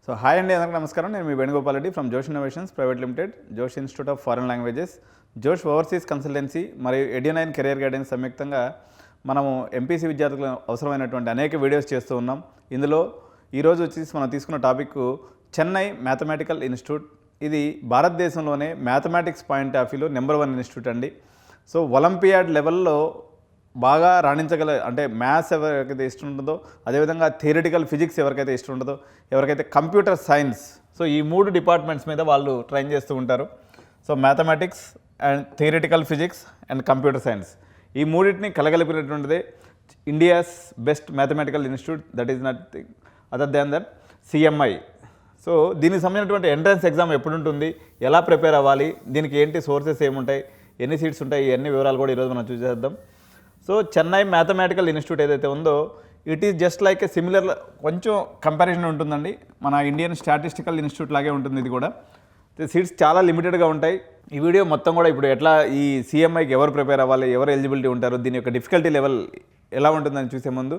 So hi అండి, అందరికీ నమస్కారం. నేను మీ వేణుగోపాల్ రెడ్డి ఫ్రమ్ జోష్ ఇన్నోవేషన్స్ ప్రైవేట్ లిమిటెడ్, జోష్ ఇన్స్టిట్యూట్ ఆఫ్ ఫారెన్ లాంగ్వేజెస్, జోష్ ఓవర్సీస్ కన్సల్టెన్సీ మరియు ఎడ్యునైన్ కెరియర్ గైడెన్స్ సంయుక్తంగా మనము ఎంపీసీ విద్యార్థులకు అవసరమైనటువంటి అనేక వీడియోస్ చేస్తూ ఉన్నాం. ఇందులో ఈరోజు వచ్చేసి మనం తీసుకున్న టాపిక్ చెన్నై మ్యాథమెటికల్ ఇన్స్టిట్యూట్. ఇది భారతదేశంలోనే మ్యాథమెటిక్స్ పాయింట్ ఆఫ్ వ్యూలో నెంబర్ 1 ఇన్స్టిట్యూట్ అండి. సో ఒలింపియాడ్ లెవెల్లో బాగా రాణించగల, అంటే మ్యాథ్స్ ఎవరికైతే ఇష్టం ఉంటుందో, అదేవిధంగా థియరిటికల్ ఫిజిక్స్ ఎవరికైతే ఇష్టం ఉంటుందో, ఎవరికైతే కంప్యూటర్ సైన్స్, సో ఈ 3 డిపార్ట్మెంట్స్ మీద వాళ్ళు ట్రైన్ చేస్తూ ఉంటారు. So mathematics and theoretical physics and computer science, ఈ మూడింటిని కలగలిపినటువంటిదే India's best mathematical institute, that is nothing other than that CMI. So దీనికి సంబంధించినటువంటి ఎంట్రన్స్ ఎగ్జామ్ ఎప్పుడు ఉంటుంది, ఎలా ప్రిపేర్ అవ్వాలి, దీనికి ఏంటి సోర్సెస్ ఏముంటాయి, ఎన్ని సీట్స్ ఉంటాయి, ఇవన్నీ వివరాలు కూడా ఈరోజు మనం చూసేద్దాం. సో చెన్నై మ్యాథమెటికల్ ఇన్స్టిట్యూట్ ఏదైతే ఉందో, it is just like A similar, కొంచెం కంపారిజన్ ఉంటుందండి, మన ఇండియన్ స్టాటిస్టికల్ ఇన్స్టిట్యూట్ లాగే ఉంటుంది ఇది కూడా. సీట్స్ చాలా లిమిటెడ్గా ఉంటాయి. ఈ వీడియో మొత్తం కూడా ఇప్పుడు ఎట్లా ఈ సిఎంఐకి ఎవరు ప్రిపేర్ అవ్వాలి, ఎవరు ఎలిజిబిలిటీ ఉంటారు, దీని యొక్క డిఫికల్టీ లెవెల్ ఎలా ఉంటుందని చూసే ముందు